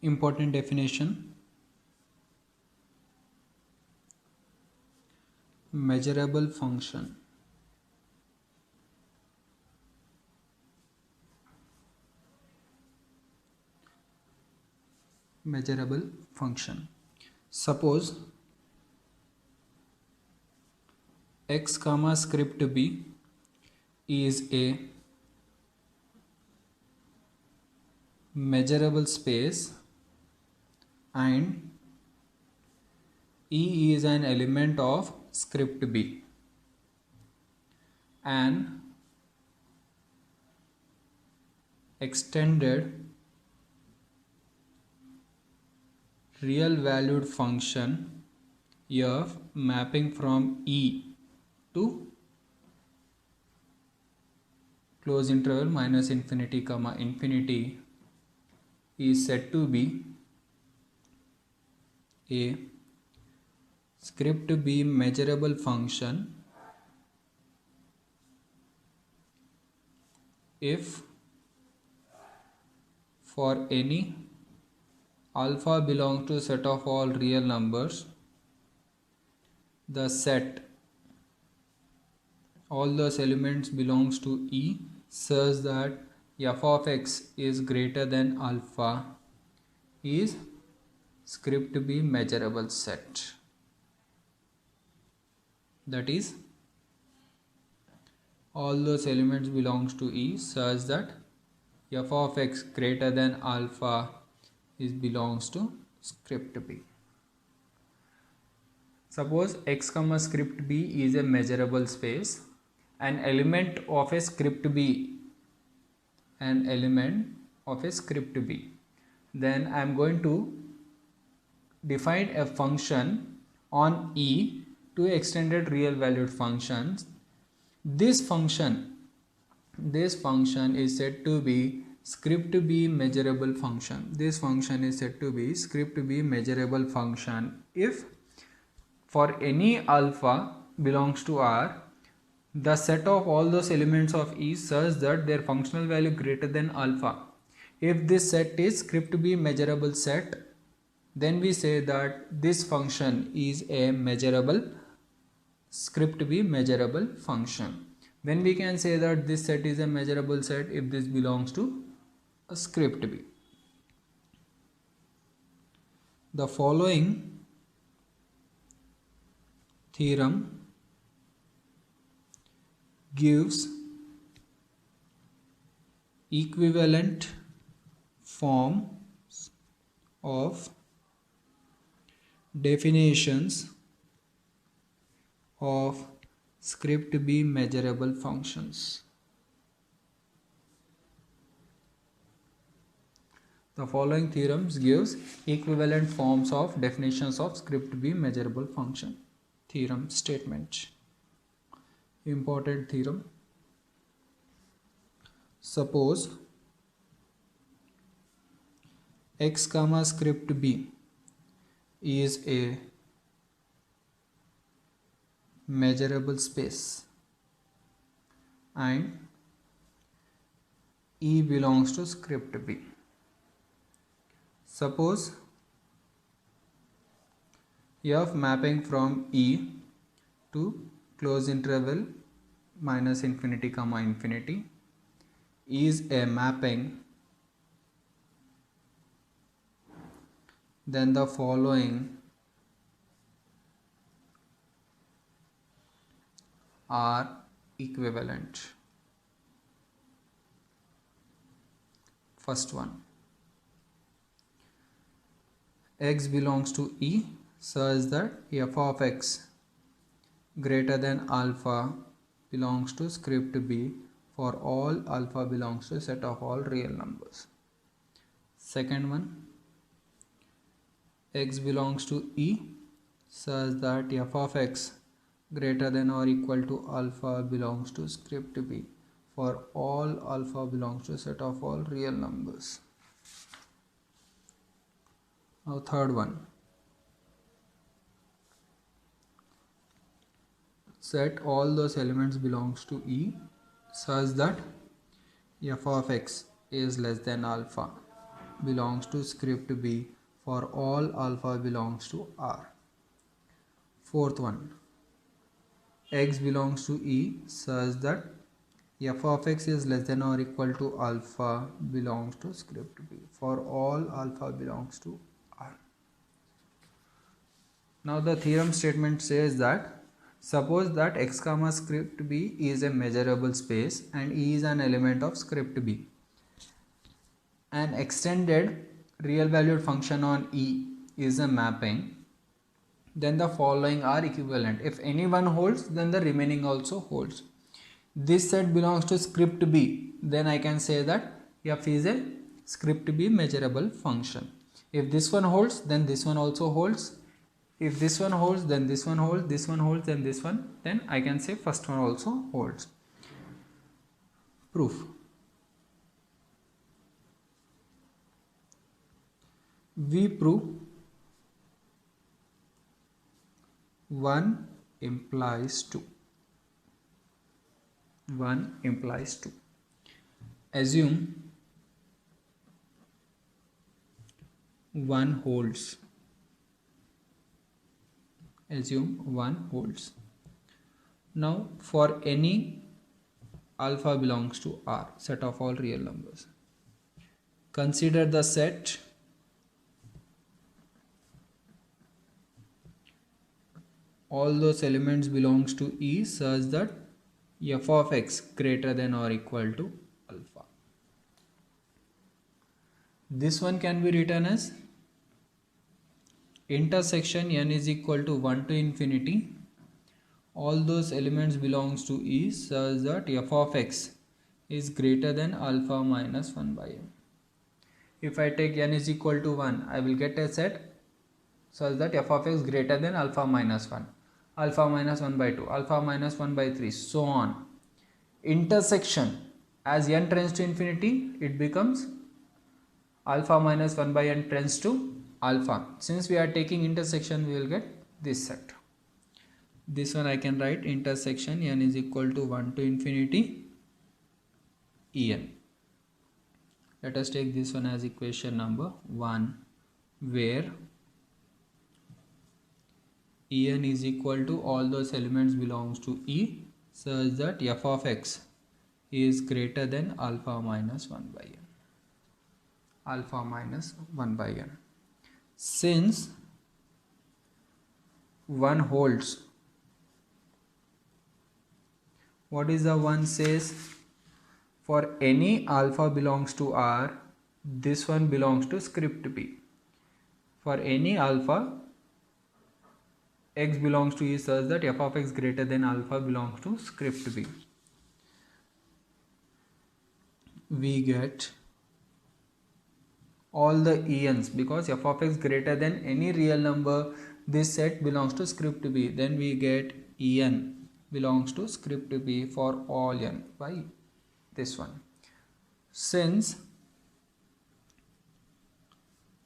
Important definition: measurable function. Measurable function. Suppose x comma script b is a measurable space and E is an element of script b. An extended real valued function f mapping from E to close interval minus infinity comma infinity is said to be a script b measurable function if for any alpha belongs to set of all real numbers, the set all those elements belongs to E such that f of x is greater than alpha is script b measurable set. That is, all those elements belongs to E such that f of x greater than alpha is belongs to script b. Suppose x comma script b is a measurable space. An element of a script b, then I am going to define a function on E to extended real valued functions. This function is said to be script b measurable function. This function is said to be script b measurable function if for any alpha belongs to R, the set of all those elements of E such that their functional value greater than alpha. If this set is script b measurable set, then we say that this function is a measurable script b measurable function. Then we can say that this set is a measurable set if this belongs to a script b. The following theorem gives equivalent forms of definitions of script b measurable functions. The following theorems gives equivalent forms of definitions of script b measurable function. Theorem statement. Important theorem. Suppose x comma script b is a measurable space and E belongs to script b. Suppose f mapping from E to close interval minus infinity comma infinity is a mapping, then the following are equivalent. First one, x belongs to E such that f of x greater than alpha belongs to script b for all alpha belongs to a set of all real numbers. Second one, x belongs to E such that f of x greater than or equal to alpha belongs to script b for all alpha belongs to a set of all real numbers. Now third one, set all those elements belongs to E such that f of x is less than alpha. belongs to script B for all alpha belongs to R. Fourth one, x belongs to E such that f of x is less than or equal to alpha belongs to script B for all alpha belongs to R. Now the theorem statement says that suppose that x comma script B is a measurable space and E is an element of script B. An extended real valued function on E is a mapping. Then the following are equivalent. If any one holds, then the remaining also holds. This set belongs to script B. Then I can say that f is a script B measurable function. If this one holds, then this one also holds. If this one holds, then this one holds, this one holds, then this one, then I can say first one also holds. Proof. We prove 1 implies 2. 1 implies 2. Assume 1 holds. Assume 1 holds. Now for any alpha belongs to R, set of all real numbers, consider the set all those elements belongs to E such that f of x greater than or equal to alpha. This one can be written as intersection n is equal to 1 to infinity all those elements belongs to E such that f of x is greater than alpha minus 1 by n. If I take n is equal to 1, I will get a set such that f of x greater than alpha minus 1, alpha minus 1 by 2, alpha minus 1 by 3, so on. Intersection, as n tends to infinity, it becomes alpha minus 1 by n tends to alpha. Since we are taking intersection, we will get this set. This one I can write intersection n is equal to 1 to infinity en. Let us take this one as equation number 1, where en is equal to all those elements belongs to E such that f of x is greater than alpha minus 1 by n. Alpha minus 1 by n. Since 1 holds, what is the 1 says? For any alpha belongs to R, this one belongs to script B. For any alpha, x belongs to E such that f of x greater than alpha belongs to script B. We get all the ens because f of x greater than any real number, this set belongs to script B. Then we get en belongs to script B for all n by this one. Since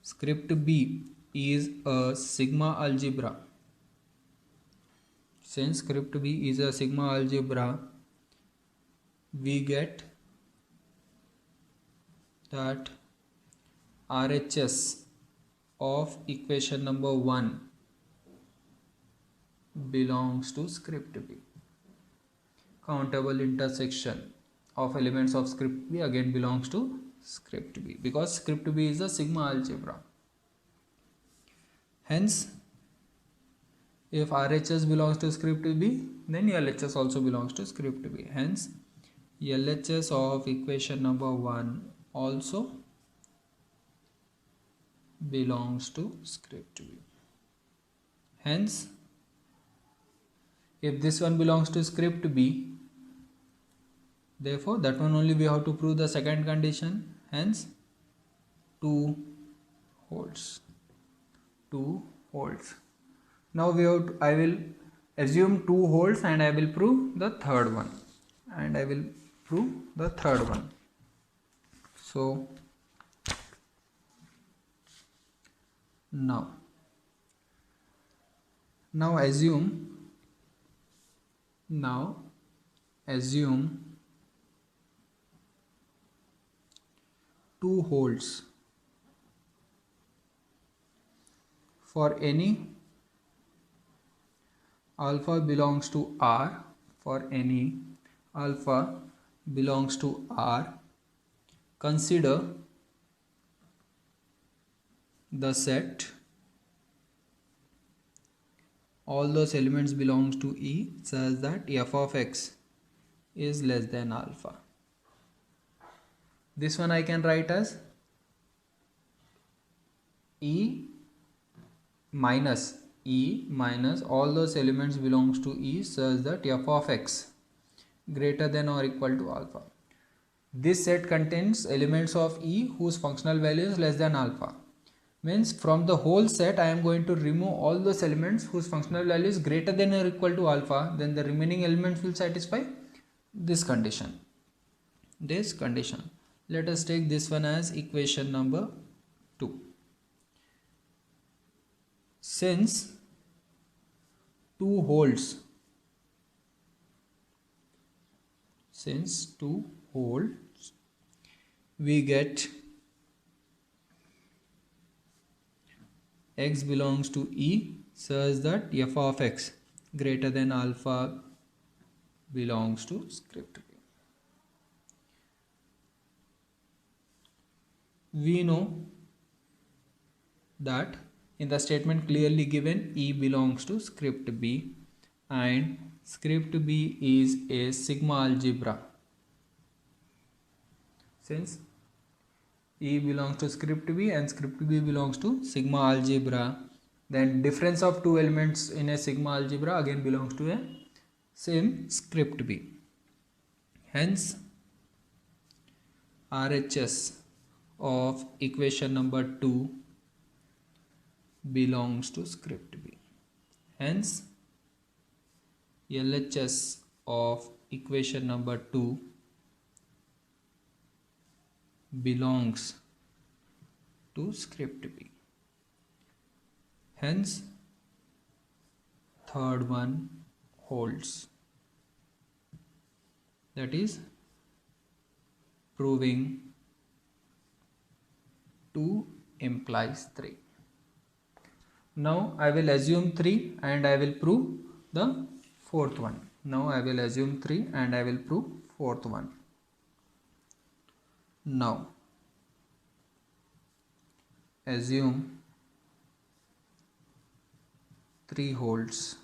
script B is a sigma algebra, since script B is a sigma algebra, we get that RHS of equation number 1 belongs to script B. Countable intersection of elements of script B again belongs to script B because script B is a sigma algebra. Hence, if RHS belongs to script B, then LHS also belongs to script B. Hence, LHS of equation number 1 also belongs to script B. Hence, if this one belongs to script B, therefore that one only we have to prove the second condition. Hence 2 holds. 2 holds. Now I will assume 2 holds and I will prove the third one. So now assume 2 holds for any alpha belongs to R, for any alpha belongs to R, consider the set all those elements belongs to E such that f of x is less than alpha. This one I can write as E minus all those elements belongs to E such that f of x greater than or equal to alpha. This set contains elements of E whose functional value is less than alpha. Means from the whole set I am going to remove all those elements whose functional value is greater than or equal to alpha. Then the remaining elements will satisfy this condition. Let us take this one as equation number 2. Since 2 holds we get x belongs to E such that f of x greater than alpha belongs to script B. We know that in the statement clearly given E belongs to script B and script B is a sigma algebra. Since E belongs to script B and script B belongs to sigma algebra, then difference of two elements in a sigma algebra again belongs to a same script B. Hence RHS of equation number 2 belongs to script B. Hence LHS of equation number 2 belongs to script B. Hence third one holds. That is proving 2 implies 3. Now I will assume 3 and I will prove the fourth one. Now assume fourth one. Now assume 3 holds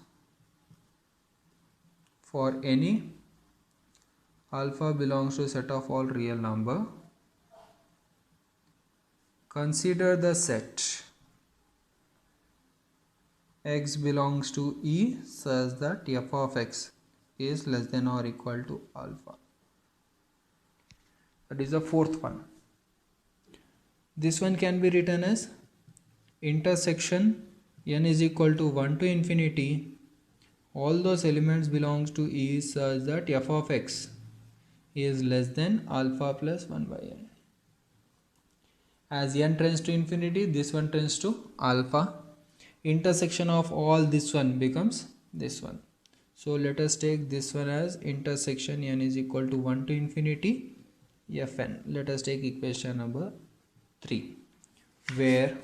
for any alpha belongs to set of all real number. Consider the set x belongs to E such that f of x is less than or equal to alpha. That is the fourth one. This one can be written as intersection n is equal to 1 to infinity. All those elements belongs to E such that f of x is less than alpha plus 1 by n. As n tends to infinity, this one tends to alpha. Intersection of all this one becomes this one. So let us take this one as intersection n is equal to 1 to infinity fn. Let us take equation number 3 where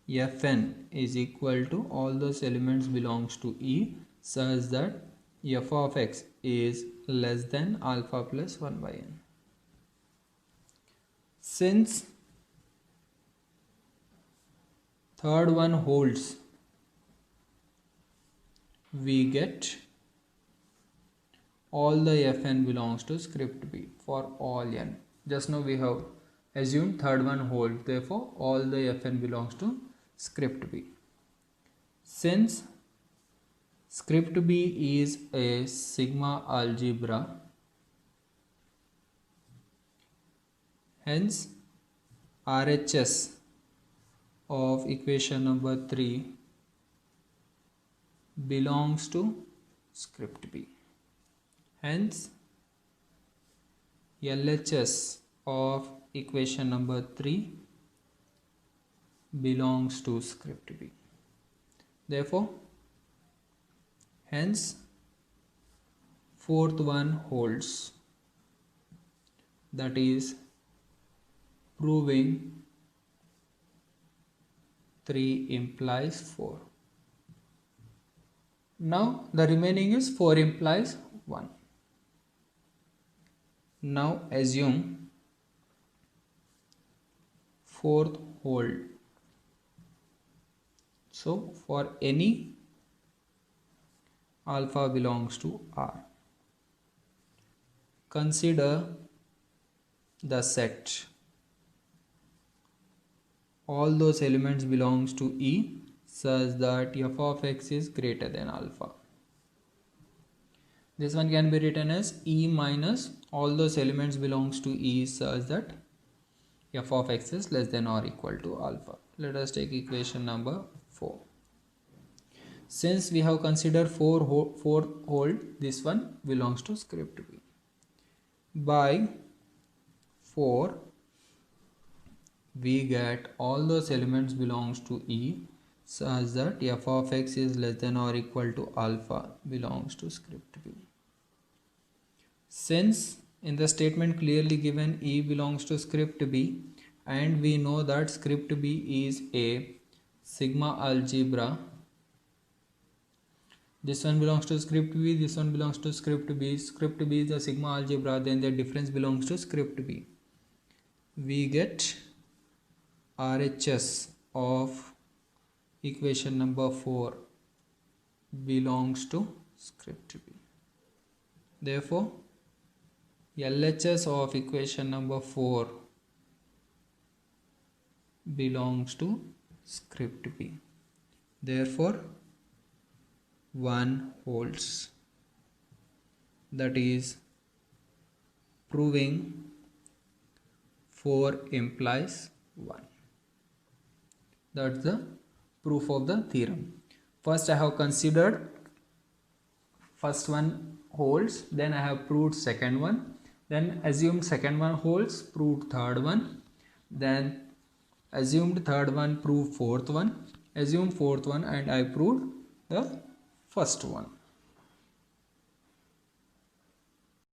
fn is equal to all those elements belongs to E such that f of x is less than alpha plus 1 by n. Since third one holds, we get all the fn belongs to script B for all n. Just now we have assumed third one holds, therefore all the fn belongs to script B. Since script B is a sigma algebra, hence RHS of equation number 3 belongs to script B. Hence LHS of equation number 3 belongs to script B. Therefore, hence fourth one holds. that is proving 3 implies 4. Now the remaining is 4 implies 1. Now assume fourth hold. So for any alpha belongs to R, consider the set all those elements belongs to E such that f of x is greater than alpha. This one can be written as E minus all those elements belongs to E such that f of x is less than or equal to alpha. Let us take equation number 4. Since we have considered fourth hold, this one belongs to script B. By 4, we get all those elements belongs to E such that f of x is less than or equal to alpha belongs to script B. Since in the statement clearly given E belongs to script B, and we know that script B is a sigma algebra, this one belongs to script B, this one belongs to script B, script B is a sigma algebra, then the difference belongs to script B. We get RHS of equation number 4 belongs to script B. Therefore, LHS of equation number 4 belongs to script B. Therefore, 1 holds. That is proving 4 implies 1. That's the proof of the theorem. First I have considered first one holds, then I have proved second one, then assumed second one holds, proved third one, then assumed third one, proved fourth one, assumed fourth one, and I proved the first one.